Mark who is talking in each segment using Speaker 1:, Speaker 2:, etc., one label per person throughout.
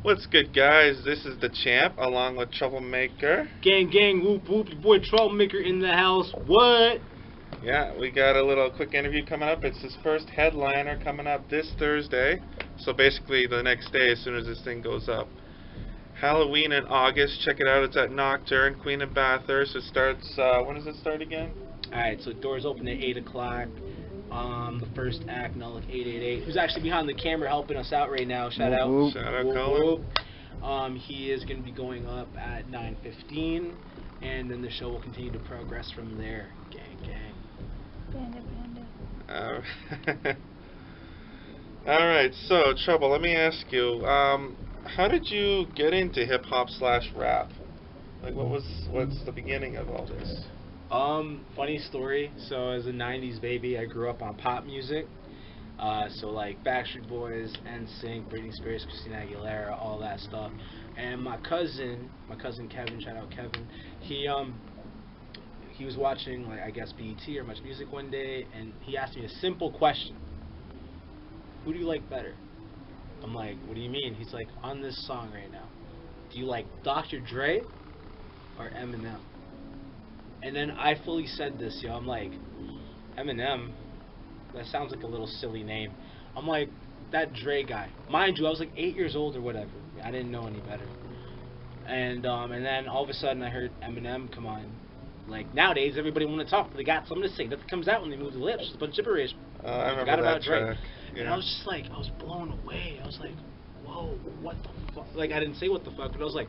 Speaker 1: What's good, guys? This is the Champ, along with Troublemaker.
Speaker 2: Gang, gang, whoop, whoop, your boy Troublemaker in the house. What?
Speaker 1: Yeah, we got a little quick interview coming up. It's his first headliner coming up this Thursday. So basically the next day as soon as this thing goes up. Halloween in August. Check it out. It's at Nocturne, Queen of Bathurst. It starts, when does it start again?
Speaker 2: Alright, so doors open at 8 o'clock. The first act, Nulik 888, who's actually behind the camera helping us out right now. Shout out.
Speaker 1: Whoop. Shout out, Colin.
Speaker 2: He is going to be going up at 9:15, and then the show will continue to progress from there. Gang, gang.
Speaker 1: Panda. Alright, so Trouble, let me ask you, how did you get into hip-hop/rap? Like, what's the beginning of all this?
Speaker 2: Funny story. So as a 90s baby, I grew up on pop music. So like Backstreet Boys, NSYNC, Britney Spears, Christina Aguilera, all that stuff. And my cousin Kevin, shout out Kevin, he was watching, like, I guess BET or Much Music one day, and he asked me a simple question. Who do you like better? I'm like, what do you mean? He's like, on this song right now, do you like Dr. Dre or Eminem? And then I fully said this, yo. I'm like, Eminem, that sounds like a little silly name. I'm like, that Dre guy. Mind you, I was like 8 years old or whatever. I didn't know any better. And then all of a sudden I heard Eminem come on. Like, nowadays everybody want to talk. They got something to say. Nothing comes out when they move the lips. It's a bunch of gibberish.
Speaker 1: I remember
Speaker 2: forgot
Speaker 1: that
Speaker 2: about Dre.
Speaker 1: track. Yeah.
Speaker 2: And I was just like, I was blown away. I was like, whoa, what the fuck? Like, I didn't say what the fuck, but I was like,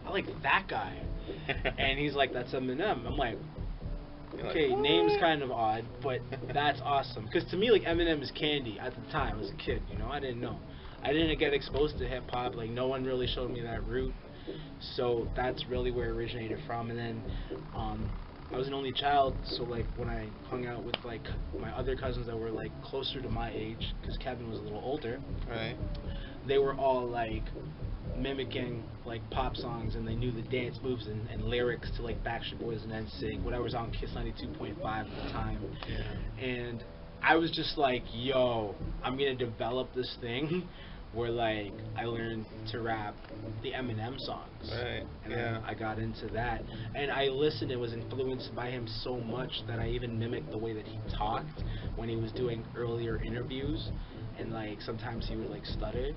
Speaker 2: I like that guy. And he's like, that's Eminem. I'm like, okay,
Speaker 1: like,
Speaker 2: name's kind of odd, but that's awesome. Because to me, like, Eminem is candy at the time as a kid, you know? I didn't know. I didn't get exposed to hip-hop. Like, no one really showed me that route. So that's really where it originated from. And then I was an only child, so, like, when I hung out with, like, my other cousins that were, like, closer to my age, because Kevin was a little older,
Speaker 1: right,
Speaker 2: they were all, like, mimicking, like, pop songs, and they knew the dance moves and lyrics to, like, Backstreet Boys and NSYNC, whatever's on Kiss 92.5 at the time.
Speaker 1: Yeah.
Speaker 2: And I was just like, yo, I'm gonna develop this thing where, like, I learned to rap the Eminem songs.
Speaker 1: Right.
Speaker 2: And
Speaker 1: Yeah.
Speaker 2: I got into that. And I listened and was influenced by him so much that I even mimicked the way that he talked when he was doing earlier interviews. And, like, sometimes he would, like, stutter.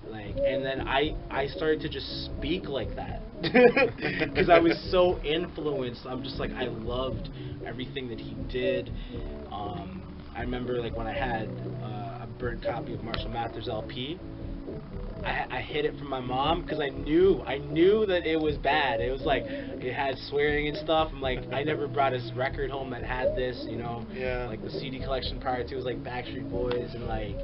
Speaker 2: Like, and then I started to just speak like that. Because I was so influenced. I'm just like, I loved everything that he did. I remember, like, when I had a burnt copy of Marshall Mathers LP, I hid it from my mom because I knew that it was bad. It was like, it had swearing and stuff. I'm like, I never brought a record home that had this, you know.
Speaker 1: Yeah.
Speaker 2: Like, the CD collection prior to was like Backstreet Boys and, like,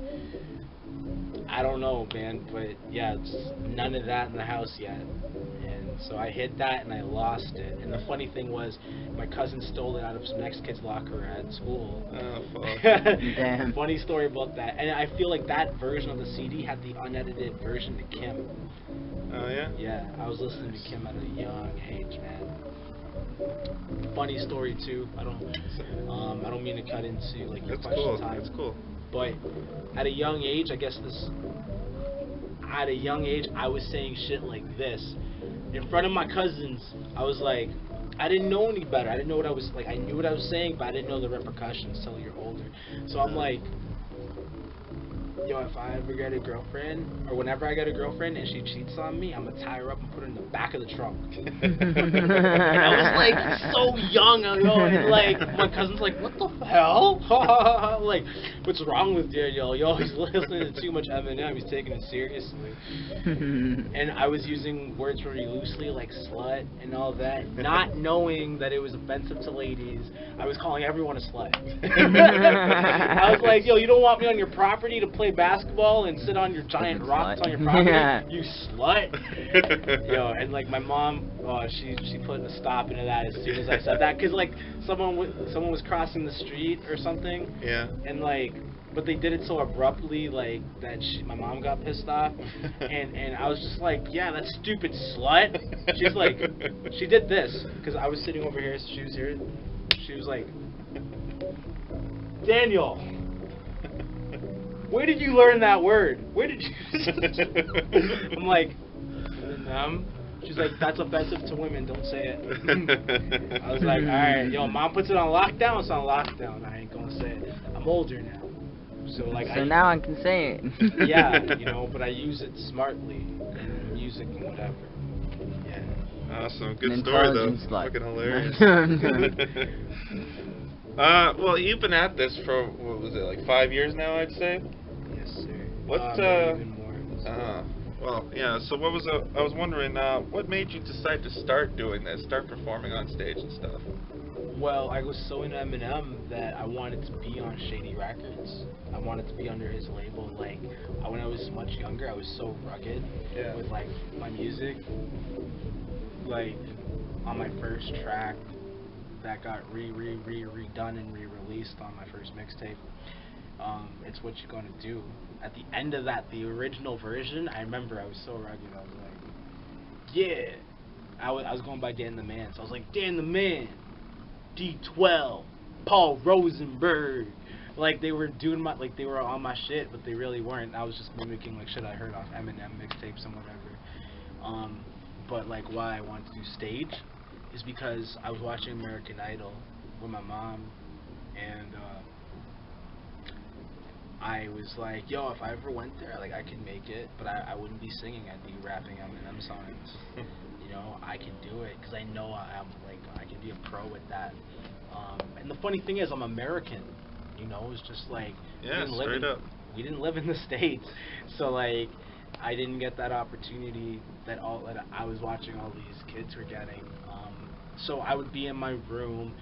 Speaker 2: I don't know, man, but yeah, it's none of that in the house yet. And so I hid that and I lost it. And the funny thing was, my cousin stole it out of some next kid's locker at school.
Speaker 1: Oh, fuck.
Speaker 3: Damn.
Speaker 2: Funny story about that. And I feel like that version of the CD had the unedited version to Kim.
Speaker 1: Oh, yeah?
Speaker 2: Yeah, I was listening to Kim at a young age, man. Funny story too. I don't mean to cut into, like, your
Speaker 1: That's
Speaker 2: question
Speaker 1: cool.
Speaker 2: time.
Speaker 1: That's cool.
Speaker 2: But at a young age, I was saying shit like this in front of my cousins. I was like, I didn't know any better. I didn't know what I was, like, I knew what I was saying, but I didn't know the repercussions till you're older. So I'm like, yo, if I ever get a girlfriend, or whenever I get a girlfriend and she cheats on me, I'm gonna tie her up and put her in the back of the trunk. And I was like so young, and like my cousin's like, what the hell? Like, what's wrong with Daniel? Yo, he's listening to too much Eminem. He's taking it seriously. And I was using words very loosely, like slut and all that, not knowing that it was offensive to ladies. I was calling everyone a slut. I was like, yo, you don't want me on your property to play basketball and sit on your giant rocks on your property?
Speaker 3: Yeah.
Speaker 2: You slut. Yo, and like my mom, she put a stop into that as soon as I said that, because like someone was crossing the street or something.
Speaker 1: Yeah.
Speaker 2: And like, but they did it so abruptly, like, that my mom got pissed off, and I was just like, yeah, that stupid slut. She's like, she did this, because I was sitting over here, so she was here, she was like, Daniel, where did you learn that word? Where did you? I'm like, she's like, that's offensive to women. Don't say it. I was like, all right, yo, mom puts it on lockdown. It's on lockdown. I ain't gonna say it. I'm older now, so like.
Speaker 3: So now I can say it.
Speaker 2: Yeah, you know, but I use it smartly in music and whatever. Yeah.
Speaker 1: Awesome, good
Speaker 3: An
Speaker 1: story though.
Speaker 3: intelligent slut.
Speaker 1: Fucking hilarious. Well, you've been at this for what was it, like 5 years now? I'd say.
Speaker 2: Yes, sir.
Speaker 1: What?
Speaker 2: Maybe even more.
Speaker 1: Well, yeah. So what was I was wondering, what made you decide to start doing this, start performing on stage and stuff?
Speaker 2: Well, I was so into Eminem that I wanted to be on Shady Records. I wanted to be under his label. Like, when I was much younger, I was so rugged with like my music. Like, on my first track that got redone and re-released on my first mixtape. It's What You Gonna Do. At the end of that, the original version, I remember I was so rugged. I was like, yeah. I was going by Dan the Man, so I was like, Dan the Man, D12, Paul Rosenberg. Like, they were doing my, like, they were on my shit, but they really weren't. I was just mimicking like shit I heard off Eminem mixtapes and whatever. But like, why I wanted to do stage is because I was watching American Idol with my mom, and I was like, yo, if I ever went there, like, I could make it, but I wouldn't be singing, I'd be rapping Eminem songs. You know, I can do it, because I know I'm, like, I can be a pro at that. And the funny thing is, I'm American, you know, it's just like, we didn't live in the States, so, like, I didn't get that opportunity that I was watching all these kids were getting. So I would be in my room,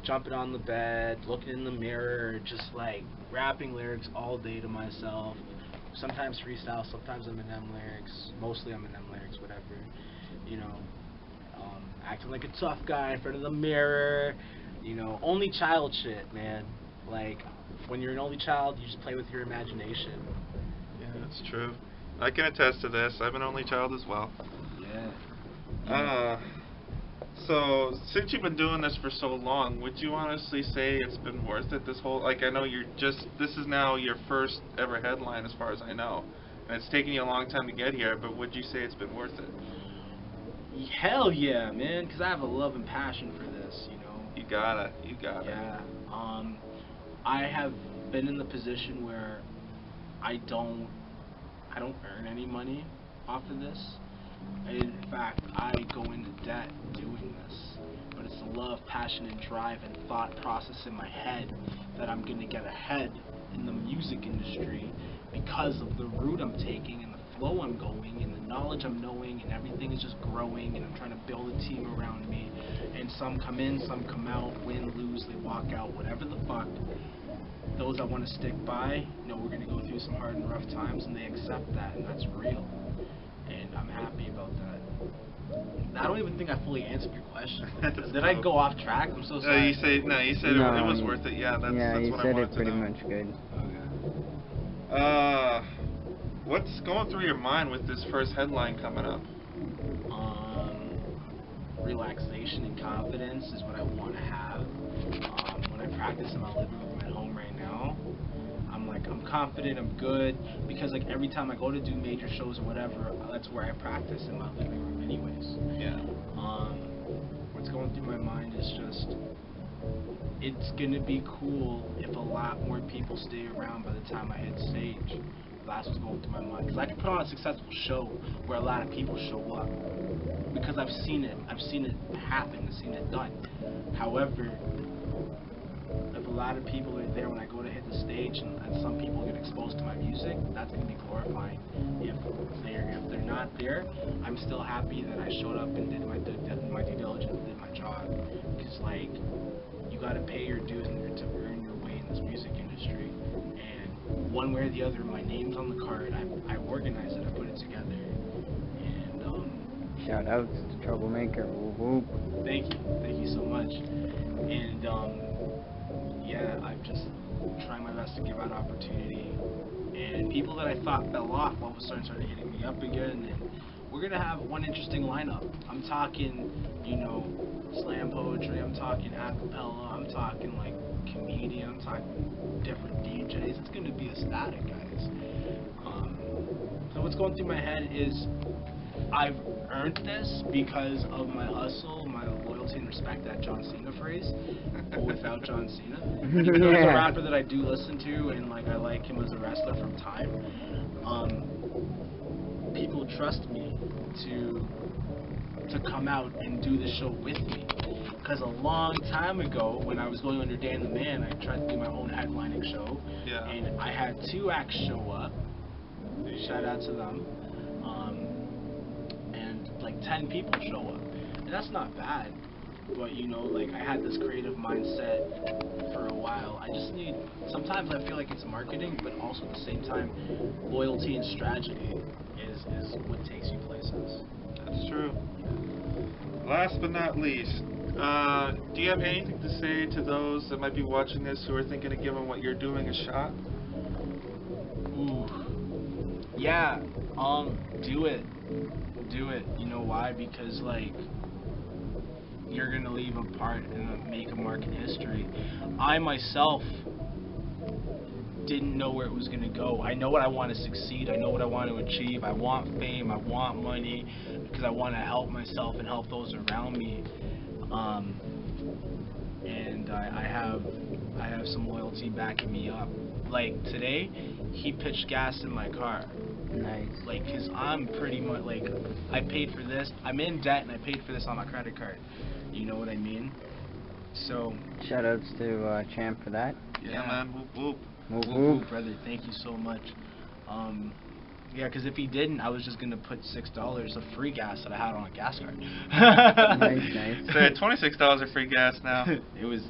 Speaker 2: jumping on the bed, looking in the mirror, just like rapping lyrics all day to myself. Sometimes freestyle, sometimes Eminem lyrics, mostly Eminem lyrics, whatever. You know, acting like a tough guy in front of the mirror. You know, only child shit, man. Like, when you're an only child, you just play with your imagination.
Speaker 1: Yeah, that's true. I can attest to this. I'm an only child as well.
Speaker 2: Yeah.
Speaker 1: So, since you've been doing this for so long, would you honestly say it's been worth it, this whole, like, I know this is now your first ever headline as far as I know, and it's taken you a long time to get here, but would you say it's been worth it?
Speaker 2: Hell yeah, man, because I have a love and passion for this, you know.
Speaker 1: You gotta.
Speaker 2: Yeah. I have been in the position where I don't earn any money off of this. In fact, I go into debt doing this, but it's the love, passion, and drive and thought process in my head that I'm going to get ahead in the music industry because of the route I'm taking and the flow I'm going and the knowledge I'm knowing, and everything is just growing, and I'm trying to build a team around me, and some come in, some come out, win, lose, they walk out, whatever the fuck. Those I want to stick by, you know, we're going to go through some hard and rough times, and they accept that, and that's real. And I'm happy about that. I don't even think I fully answered your question. Did I go off track? I'm so sorry.
Speaker 1: You said it was worth it. Yeah, that's what I wanted to know.
Speaker 3: Yeah, you said it pretty much good.
Speaker 1: Okay. What's going through your mind with this first headline coming up?
Speaker 2: Relaxation and confidence is what I want to have. When I practice in my living room at home right now, I'm confident, I'm good, because like every time I go to do major shows or whatever, that's where I practice, in my living room anyways.
Speaker 1: Yeah.
Speaker 2: What's going through my mind is just, it's gonna be cool if a lot more people stay around by the time I hit stage. That's what's going through my mind, because I can put on a successful show where a lot of people show up, because I've seen it happen, I've seen it done. However, if a lot of people are there when I go to hit the stage, and some people get exposed to my music, that's going to be glorifying. If they're not there, I'm still happy that I showed up and did my due diligence and did my job. Because, like, you got to pay your dues to earn your way in this music industry. And one way or the other, my name's on the card. I organize it, I put it together. And,
Speaker 3: shout out to Troublemaker. Woo-hoo.
Speaker 2: Thank you so much. And, yeah, I'm just trying my best to give out opportunity And people that I thought fell off all of a sudden started hitting me up again. And we're gonna have one interesting lineup. I'm talking, slam poetry. I'm talking acapella. I'm talking like comedian. I'm talking different DJs. It's gonna be ecstatic, guys. So what's going through my head is I've earned this because of my hustle, my loyalty and respect, that John Cena phrase, but without John Cena. Even though he's a rapper that I do listen to and like I like him as a wrestler from time, people trust me to come out and do the show with me. Because a long time ago, when I was going under Dan the Man, I tried to do my own headlining show, and I had 2 acts show up. Shout out to them. And like 10 people show up. And that's not bad. But like I had this creative mindset for a while. I just need, sometimes I feel like it's marketing, but also at the same time, loyalty and strategy is what takes you places.
Speaker 1: That's true. Last but not least, do you have anything to say to those that might be watching this who are thinking of giving what you're doing a shot?
Speaker 2: Ooh. Yeah, do it. Do it. You know why? Because, like, you're going to leave a part and make a mark in history. I, myself, didn't know where it was going to go. I know what I want to succeed. I know what I want to achieve. I want fame. I want money because I want to help myself and help those around me. And I have some loyalty backing me up. Like today, he pitched gas in my car.
Speaker 3: Nice.
Speaker 2: Like, cause I'm pretty much like, I paid for this. I'm in debt and I paid for this on my credit card. You know what I mean? So.
Speaker 3: Shoutouts to Champ for that.
Speaker 1: Yeah, man. Whoop whoop.
Speaker 3: Whoop
Speaker 2: Whoop,
Speaker 3: whoop.
Speaker 2: whoop, brother. Thank you so much. Yeah, because if he didn't, I was just gonna put $6 of free gas that I had on a gas card.
Speaker 3: Nice.
Speaker 1: So $26 of free gas now.
Speaker 2: it was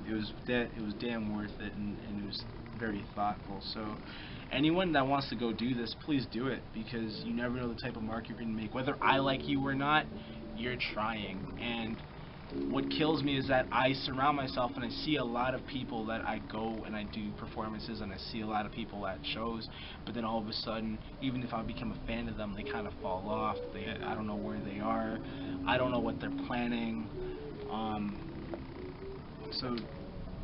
Speaker 2: damn worth it, and it was very thoughtful. So, anyone that wants to go do this, please do it, because you never know the type of mark you're gonna make. Whether I like you or not, you're trying. And what kills me is that I surround myself and I see a lot of people that I go and I do performances and I see a lot of people at shows, but then all of a sudden, even if I become a fan of them, they kind of fall off. I don't know where they are. I don't know what they're planning. So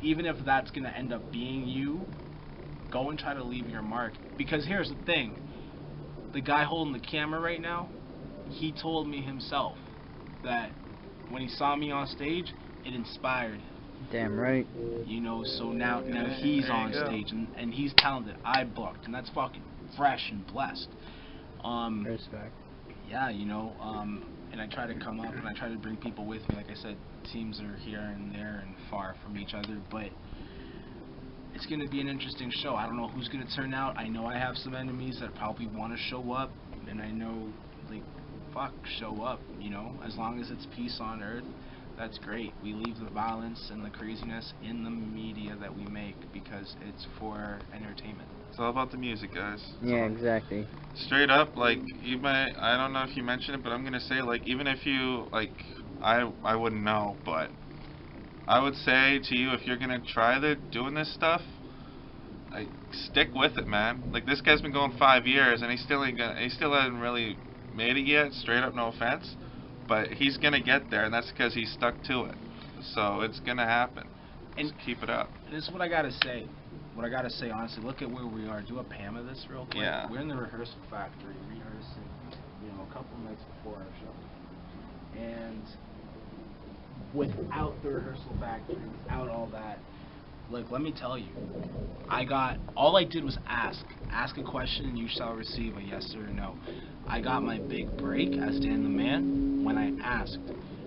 Speaker 2: even if that's going to end up being you, go and try to leave your mark. Because here's the thing. The guy holding the camera right now, he told me himself that when he saw me on stage, it inspired him.
Speaker 3: Damn right.
Speaker 2: So now he's on stage and he's talented. I booked, and that's fucking fresh and blessed.
Speaker 3: Respect.
Speaker 2: Yeah, and I try to come up and I try to bring people with me. Like I said, teams are here and there and far from each other, but it's going to be an interesting show. I don't know who's going to turn out. I know I have some enemies that probably want to show up, and I know, like, fuck, show up, as long as it's peace on earth, that's great. We leave the violence and the craziness in the media that we make because it's for entertainment.
Speaker 1: It's all about the music, guys.
Speaker 3: Yeah, exactly.
Speaker 1: Straight up, like, you might, I don't know if you mentioned it, but I'm gonna say, like, even if you, like, I wouldn't know, but I would say to you, if you're gonna try doing this stuff, like, stick with it, man. Like, this guy's been going 5 years and he still hasn't really made it yet, straight up, no offense, but he's gonna get there, and that's because he's stuck to it. So it's gonna happen.
Speaker 2: And
Speaker 1: just keep it up.
Speaker 2: And this is what I gotta say. What I gotta say, honestly, look at where we are. Do a Pam of this real quick.
Speaker 1: Yeah.
Speaker 2: We're in the rehearsal factory, rehearsing, a couple nights before our show. And without the rehearsal factory, without all that, look, let me tell you, all I did was ask a question and you shall receive a yes or a no. I got my big break as Dan the Man when I asked,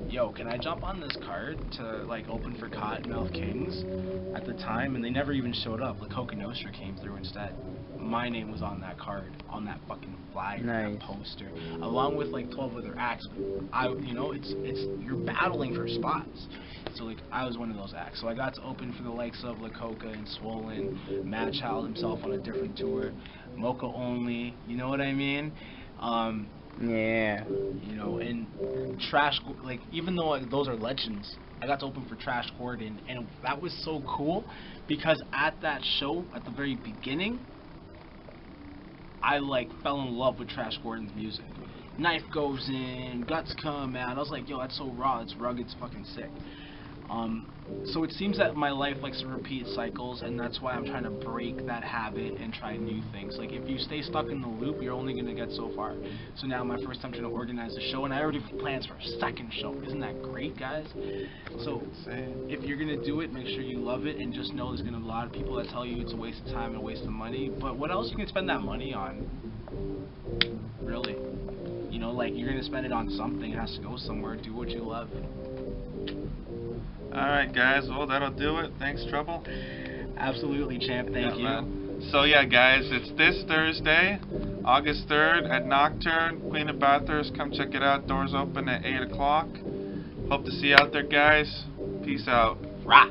Speaker 2: yo, can I jump on this card to, like, open for Cottonmouth Kings at the time? And they never even showed up. Like, Coca Nostra came through instead. My name was on that card, on that fucking flyer,
Speaker 3: Nice.
Speaker 2: that poster, along with, like, 12 other acts. You're battling for spots. So, like, I was one of those acts. So I got to open for the likes of La Coca and Swollen, Mad Child himself on a different tour, Mocha Only, you know what I mean?
Speaker 3: Yeah.
Speaker 2: And Trash, like, even though those are legends, I got to open for Trash Gordon, and that was so cool because at that show, at the very beginning, I like fell in love with Trash Gordon's music. Knife goes in, guts come out. I was like, yo, that's so raw, it's rugged, it's fucking sick. So it seems that my life likes to repeat cycles, and that's why I'm trying to break that habit and try new things. Like, if you stay stuck in the loop, you're only going to get so far. So now my first time trying to organize a show, and I already have plans for a second show. Isn't that great, guys? So if you're going to do it, make sure you love it, and just know there's going to be a lot of people that tell you it's a waste of time and a waste of money. But what else you can spend that money on? Really? You know, like, you're going to spend it on something. It has to go somewhere. Do what you love.
Speaker 1: Alright guys, well that'll do it. Thanks, Trouble.
Speaker 2: Absolutely, champ. Thank you.
Speaker 1: Man. So yeah guys, it's this Thursday, August 3rd at Nocturne, Queen of Bathurst. Come check it out. Doors open at 8 o'clock. Hope to see you out there, guys. Peace out.
Speaker 2: Rah!